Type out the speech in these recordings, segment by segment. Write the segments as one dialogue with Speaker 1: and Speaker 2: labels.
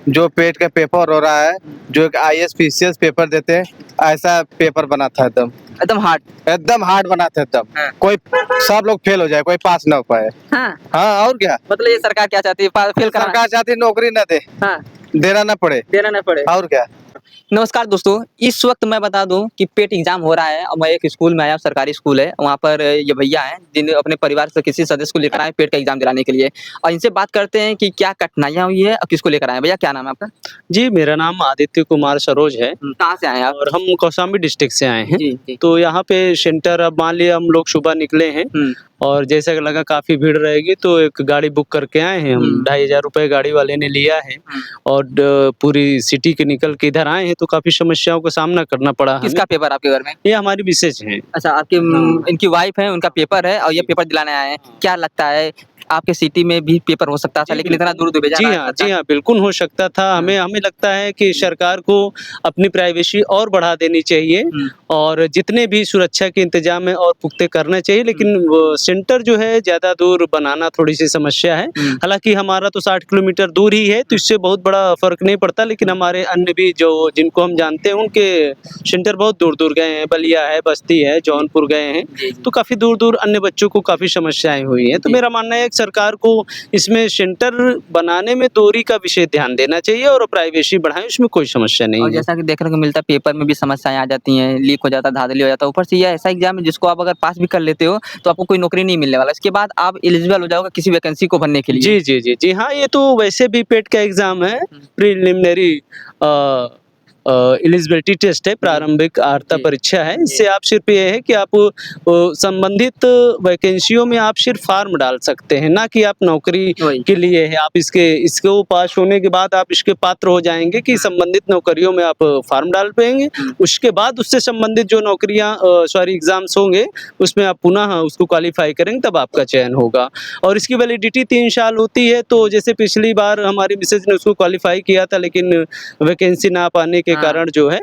Speaker 1: जो पेट का पेपर हो रहा है, जो एक आईएएस पीसीएस पेपर देते हैं, ऐसा पेपर बना था एकदम
Speaker 2: एकदम हार्ड
Speaker 1: बना था एकदम।
Speaker 2: हाँ।
Speaker 1: कोई सब लोग फेल हो जाए, कोई पास ना हो पाए।
Speaker 2: हाँ
Speaker 1: हाँ, और क्या।
Speaker 2: मतलब ये सरकार क्या चाहती है, फेल कराना?
Speaker 1: सरकार चाहती है नौकरी न दे,
Speaker 2: हाँ
Speaker 1: देना न पड़े,
Speaker 2: देना ना पड़े।
Speaker 1: और क्या।
Speaker 2: नमस्कार दोस्तों, इस वक्त मैं बता दूं कि पेट एग्जाम हो रहा है और मैं एक स्कूल में आया, सरकारी स्कूल है। वहाँ पर ये भैया हैं जिन अपने परिवार से किसी सदस्य को लेकर आए पेट का एग्जाम दिलाने के लिए, और इनसे बात करते हैं कि क्या कठिनाइयाँ हुई है और किसको लेकर आए हैं। भैया क्या नाम है आपका?
Speaker 3: जी, मेरा नाम आदित्य कुमार सरोज है
Speaker 2: कहाँ से आए हैं आप?
Speaker 3: और हम कौशाम्बी डिस्ट्रिक्ट से आए हैं।
Speaker 2: जी जी।
Speaker 3: तो यहाँ पे सेंटर, अब मान लिया हम लोग सुबह निकले हैं और जैसा कि लगा काफ़ी भीड़ रहेगी तो एक गाड़ी बुक करके आए हैं हम। 2500 रुपये गाड़ी वाले ने लिया है और पूरी सिटी के निकल के इधर आए हैं, तो काफ़ी समस्याओं का सामना करना पड़ा हमें।
Speaker 2: किसका पेपर आपके घर में?
Speaker 3: ये हमारी मिसेज हैं।
Speaker 2: अच्छा, आपकी इनकी वाइफ है, उनका पेपर है और ये पेपर दिलाने आए हैं। क्या लगता है आपके सिटी में भी पेपर हो सकता था, लेकिन इतना दूर भेजा
Speaker 3: जी
Speaker 2: ना
Speaker 3: हाँ,
Speaker 2: सरकार?
Speaker 3: जी हाँ, बिल्कुल हो सकता था। हमें लगता है कि सरकार को अपनी प्राइवेसी और बढ़ा देनी चाहिए और जितने भी सुरक्षा के इंतजाम है और पुख्ते करने चाहिए, लेकिन वो सेंटर जो है ज़्यादा दूर बनाना थोड़ी-सी समस्या है। हालाँकि हमारा तो 60 किलोमीटर दूर ही है, तो इससे बहुत बड़ा फ़र्क नहीं पड़ता, लेकिन हमारे अन्य भी जो जिनको हम जानते हैं, उनके सेंटर बहुत दूर-दूर गए हैं, बलिया है, बस्ती है, जौनपुर गए हैं, तो काफ़ी दूर-दूर अन्य बच्चों को काफ़ी समस्याएँ हुई हैं। तो मेरा मानना है कि सरकार को इसमें सेंटर बनाने में दूरी का विषय ध्यान देना चाहिए और प्राइवेसी बढ़ाएं, उसमें कोई समस्या नहीं
Speaker 2: और
Speaker 3: है।
Speaker 2: जैसा कि देखने को मिलता है पेपर में भी समस्याएं आ जाती हैं, लीक हो जाता है, धांधली हो जाता है। ऊपर से ये ऐसा एग्जाम है जिसको आप अगर पास भी कर लेते हो तो आपको कोई नौकरी नहीं मिलने वाला। इसके बाद आप एलिजिबल हो जाओगे किसी वैकेंसी को भरने के लिए।
Speaker 3: जी, जी, जी, जी हाँ, ये तो वैसे भी पेट का एग्ज़ाम है, प्रिलिमिनरी एलिजिबिलिटी टेस्ट है, प्रारंभिक अर्हता परीक्षा है। इससे आप सिर्फ ये है कि आप संबंधित वैकेंसियों में आप सिर्फ फॉर्म डाल सकते हैं, ना कि आप नौकरी के लिए है। आप इसको पास होने के बाद आप इसके पात्र हो जाएँगे कि संबंधित नौकरियों में आप फॉर्म डाल पाएँगे। उसके बाद उससे संबंधित जो नौकरियाँ एग्ज़ाम्स होंगे, उसमें आप पुनः उसको क्वालीफाई करेंगे, तब आपका चयन होगा। और इसकी वैलिडिटी 3 साल होती है, तो जैसे पिछली बार हमारी मिसेज ने उसको क्वालीफाई किया था, लेकिन वैकेंसी ना पाने के कारण जो है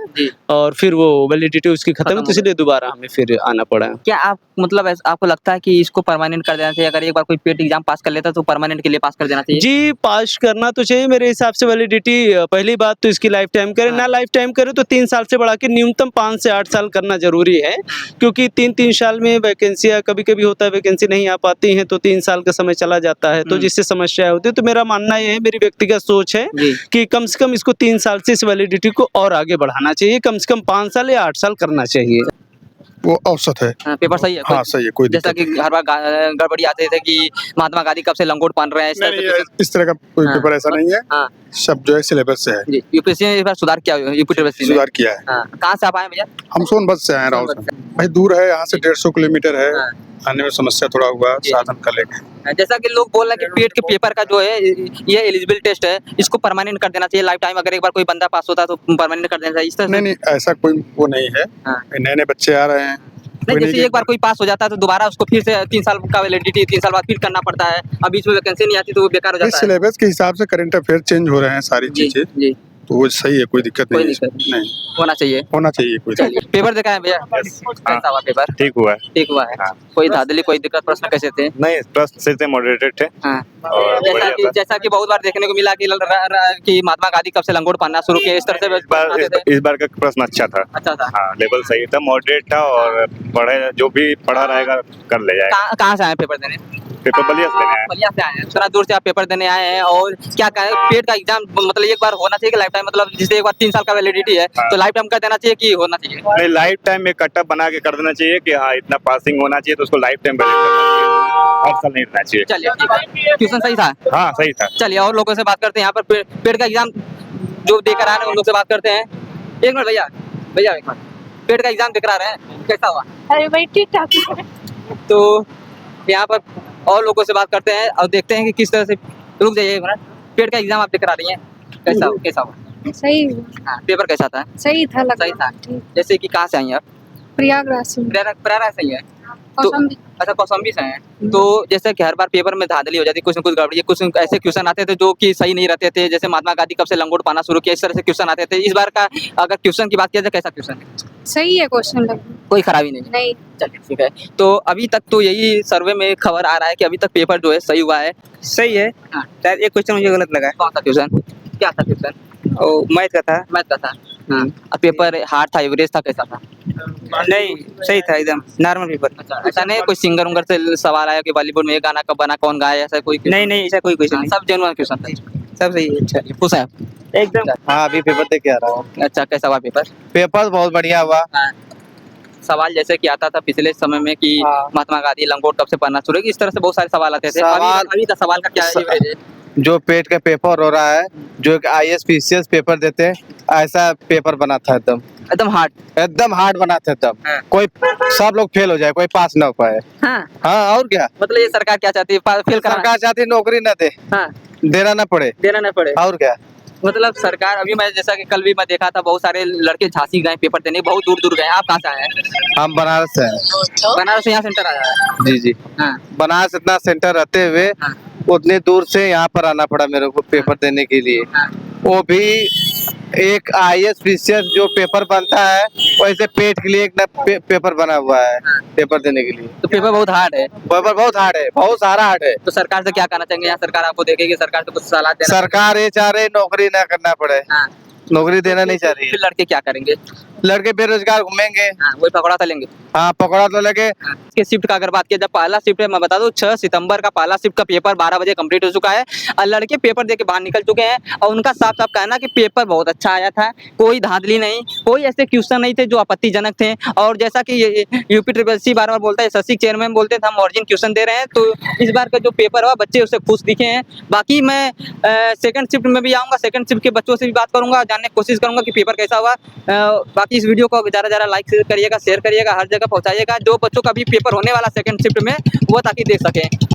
Speaker 3: और फिर वो वैलिडिटी उसकी खत्म है, तो इसलिए दोबारा हमें फिर आना पड़ा।
Speaker 2: क्या आप मतलब आपको लगता है कि इसको परमानेंट कर देना चाहिए? अगर एक बार कोई पेट एग्जाम पास कर लेता है तो परमानेंट के लिए पास कर देना चाहिए?
Speaker 3: जी, पास करना तो चाहिए मेरे हिसाब से। वैलिडिटी पहली बात तो इसकी लाइफ टाइम करे, ना लाइफ टाइम करे तो 3 साल से बढ़ा के न्यूनतम 5 से 8 साल करना ज़रूरी है, क्योंकि 3-3 साल में वैकेंसियाँ कभी-कभी होता है, वैकेंसी नहीं आ पाती हैं, तो 3 साल का समय चला जाता है, तो जिससे समस्याएँ होती है। तो मेरा मानना ये है, मेरी व्यक्तिगत सोच है कि कम से कम इसको 3 साल से इस वैलिडिटी को और आगे बढ़ाना चाहिए, कम से कम 5 साल या 8 साल करना चाहिए।
Speaker 4: वो औसत है।
Speaker 2: पेपर सही है?
Speaker 4: हाँ, सही है, कोई
Speaker 2: जैसा कि हर बार गड़बड़ी आते थे कि महात्मा गांधी कब से लंगोट पहन रहे हैं,
Speaker 4: इस तरह का कोई पेपर ऐसा नहीं है।
Speaker 2: हाँ।
Speaker 4: सब जो है सिलेबस से है।
Speaker 2: जी, यूपीएससी ने इस बार सुधार किया है, यूपी
Speaker 4: सुधार किया है।
Speaker 2: कहाँ से आप आए भैया?
Speaker 4: हम सोनभद्र से आए हैं, राउत से। भाई दूर है, यहाँ से 150 किलोमीटर है। आने में समस्या थोड़ा हुआ साधन का लेके।
Speaker 2: जैसा कि लोग बोल रहे हैं कि पेट के पेपर का जो है ये एलिजिबल टेस्ट है, इसको परमानेंट कर देना चाहिए लाइफ टाइम। अगर एक बार कोई बंदा पास होता है तो परमानेंट कर देना चाहिए, इस तरह से?
Speaker 4: नहीं, ऐसा कोई वो नहीं है। नए-नए बच्चे आ रहे हैं।
Speaker 2: नहीं, जैसे एक बार कोई पास हो जाता है तो दोबारा उसको फिर से 3 साल का वैलिडिटी, 3 साल बाद फिर करना पड़ता है। अब बीच में वैकेंसी नहीं आती तो वो बेकार हो जाता है।
Speaker 4: सिलेबस के हिसाब से करंट अफेयर चेंज हो रहे हैं सारी चीजें,
Speaker 2: जी,
Speaker 4: तो वो सही है, कोई दिक्कत नहीं है। नहीं,
Speaker 2: होना चाहिए।
Speaker 4: कोई दिक्कत।
Speaker 2: पेपर देखा है भैया? कैसा हुआ पेपर?
Speaker 5: ठीक हुआ है।
Speaker 2: ठीक हुआ है। कोई धांधली, कोई दिक्कत? प्रश्न कैसे थे?
Speaker 5: नहीं, प्रश्न सही थे, मॉडरेटेड थे। और
Speaker 2: जैसा कि बहुत बार देखने को मिला कि महात्मा गांधी कब से लंगोट पहनना शुरू किए, इस तरह से
Speaker 5: इस बार का प्रश्न अच्छा था।
Speaker 2: अच्छा था।
Speaker 5: हाँ, लेवल सही था, मॉडरेट था और जो भी पढ़ा रहेगा कर ले जाएगा।
Speaker 2: कहाँ से आए पेपर देने?
Speaker 5: पेपर बलिया से लेने आए।
Speaker 2: बलिया से आए हैं, इतना दूर से आप पेपर देने आए हैं। और क्या कहें, पेट का एग्जाम मतलब एक बार होना चाहिए कि लाइफ टाइम, मतलब जिससे एक बार 3 साल का वैलिडिटी है तो लाइफ टाइम कर देना चाहिए कि होना चाहिए?
Speaker 5: नहीं, लाइफ टाइम में कट ऑफ बना के कर देना चाहिए कि हाँ इतना पासिंग होना चाहिए, तो उसको लाइफ टाइम करना चाहिए, हर साल नहीं रहना चाहिए।
Speaker 2: चलिए ठीक है, ट्यूशन सही था?
Speaker 5: हाँ, सही था।
Speaker 2: चलिए और लोगों से बात करते हैं। यहाँ पर पेट का एग्जाम जो देकर आ रहे हैं उन लोग से बात करते हैं। एक मिनट भैया, एक मिनट, पेट का एग्जाम देकर आ रहे हैं, कैसा हुआ?
Speaker 6: अरे भाई ठीक ठाक है।
Speaker 2: तो यहाँ पर और लोगों से बात करते हैं और देखते हैं कि किस तरह से। रुक जाइए एक मिनट, पेट का एग्जाम आप देकर आ रही हैं, कैसा हुआ?
Speaker 6: सही
Speaker 2: हाँ, पेपर कैसा था?
Speaker 6: सही था, लगा
Speaker 2: सही था। जैसे कि कहाँ से आई हैं आप?
Speaker 6: प्रयागराज से।
Speaker 2: प्रयागराज से ही है तो?
Speaker 6: कौशाम्बी।
Speaker 2: अच्छा, कौशाम्बी से हैं। तो जैसे कि हर बार पेपर में धांधली हो जाती है, कुछ न कुछ गड़बड़ी, कुछ ऐसे क्वेश्चन आते थे जो कि सही नहीं रहते थे। जैसे महात्मा गांधी कब से लंगोट पाना शुरू किया, इस तरह से क्वेश्चन आते थे। इस बार का अगर क्वेश्चन की बात किया जाए, कैसा क्वेश्चन है?
Speaker 6: सही है क्वेश्चन,
Speaker 2: कोई खराबी नहीं?
Speaker 6: नहीं।
Speaker 2: चलिए ठीक है। तो अभी तक तो यही सर्वे में खबर आ रहा है कि अभी तक पेपर जो है सही हुआ है।
Speaker 7: सही है।
Speaker 2: हाँ।
Speaker 7: शायद एक क्वेश्चन मुझे गलत लगा है।
Speaker 2: कौन सा क्वेश्चन? क्या था क्वेश्चन?
Speaker 7: और मैथ का था।
Speaker 2: मैथ का था। अब पेपर हार्ड था, एवरेज था, कैसा था?
Speaker 7: नहीं सही था एकदम नॉर्मल पेपर।
Speaker 2: अच्छा, ऐसा नहीं कोई सिंगर उंगर से सवाल आया कि बॉलीवुड में ये गाना कब बना, कौन गाया, ऐसा कोई?
Speaker 7: नहीं नहीं ऐसा कोई क्वेश्चन नहीं,
Speaker 2: सब जेन्युइन क्वेश्चन था।
Speaker 7: सब सही है।
Speaker 2: चलिए खुश हैं आप?
Speaker 7: एकदम।
Speaker 1: हाँ अभी पेपर दे के आ रहा हूँ।
Speaker 2: अच्छा, कैसा हुआ पेपर?
Speaker 1: पेपर बहुत बढ़िया हुआ।
Speaker 2: सवाल जैसे कि आता था पिछले समय में कि
Speaker 1: हाँ।
Speaker 2: महात्मा गांधी लंगोट कब से पढ़ना शुरू हुआ, इस तरह से बहुत सारे सवाल आते थे।
Speaker 1: सवाल-
Speaker 2: अभी का सवाल का क्या
Speaker 1: स-
Speaker 2: एवरेज है?
Speaker 1: जो पेट का पेपर हो रहा है, जो एक IAS PCS पेपर देते हैं, ऐसा पेपर बना था एकदम
Speaker 2: एकदम हार्ड।
Speaker 1: एकदम हार्ड बना था एकदम।
Speaker 2: हाँ।
Speaker 1: कोई सब लोग फेल हो जाए, कोई पास ना हो पाए।
Speaker 2: हाँ,
Speaker 1: हाँ और क्या,
Speaker 2: मतलब ये सरकार क्या चाहती है, फेल करा?
Speaker 1: सरकार चाहती है नौकरी ना दे,
Speaker 2: हाँ,
Speaker 1: देना ना पड़े,
Speaker 2: देना नहीं पड़े।
Speaker 1: और क्या।
Speaker 2: मतलब सरकार, अभी मैं जैसा कि कल भी मैं देखा था, बहुत सारे लड़के झांसी गए पेपर देने, बहुत दूर दूर गए। आप कहाँ से आए हैं?
Speaker 1: हम बनारस से हैं।
Speaker 2: बनारस से यहाँ सेंटर आया है।
Speaker 1: जी जी,
Speaker 2: हाँ,
Speaker 1: बनारस इतना सेंटर रहते हुए
Speaker 2: हाँ।
Speaker 1: उतने दूर से यहाँ पर आना पड़ा मेरे को पेपर देने के लिए।
Speaker 2: हाँ।
Speaker 1: वो भी एक IAS PCS जो पेपर बनता है, वैसे पेट के लिए एक पेपर बना हुआ है पेपर देने के लिए।
Speaker 2: तो पेपर बहुत हार्ड है।
Speaker 1: पेपर बहुत हार्ड है, बहुत सारा हार्ड है।
Speaker 2: तो सरकार से क्या कहना चाहेंगे? यहाँ सरकार आपको देखेगी, सरकार से कुछ सलाह देना?
Speaker 1: सरकार ये चाह रही नौकरी ना करना पड़े,
Speaker 2: हाँ।
Speaker 1: नौकरी देना नहीं चाह रही है।
Speaker 2: फिर लड़के क्या करेंगे?
Speaker 1: लड़के बेरोजगार घूमेंगे।
Speaker 2: हाँ, वही पकड़ा था लेंगे।
Speaker 1: हाँ पकड़ा तो लगे।
Speaker 2: इसके शिफ्ट का अगर बात किया, जब पहला शिफ्ट है, मैं बता दूं 6 सितंबर का पहला शिफ्ट का पेपर 12 बजे कंप्लीट हो चुका है और लड़के पेपर देके बाहर निकल चुके हैं और उनका साफ साफ कहना कि पेपर बहुत अच्छा आया था, कोई धांधली नहीं, कोई ऐसे क्वेश्चन नहीं थे जो आपत्तिजनक थे। और जैसा कि UPSSC बार बार बोलता है, SSC चेयरमैन बोलते थे हम ओरिजिन क्वेश्चन दे रहे हैं, तो इस बार का जो पेपर हुआ बच्चे उससे खुश दिखे हैं। बाकी मैं सेकंड शिफ्ट में भी आऊँगा, सेकंड शिफ्ट के बच्चों से भी बात करूंगा, जानने की कोशिश करूंगा कि पेपर कैसा हुआ। बाकी इस वीडियो को ज़्यादा लाइक करिएगा, शेयर करिएगा, हर जगह पहुंचाइएगा, जो बच्चों का भी पेपर होने वाला सेकंड शिफ्ट में वो ताकि देख सकें।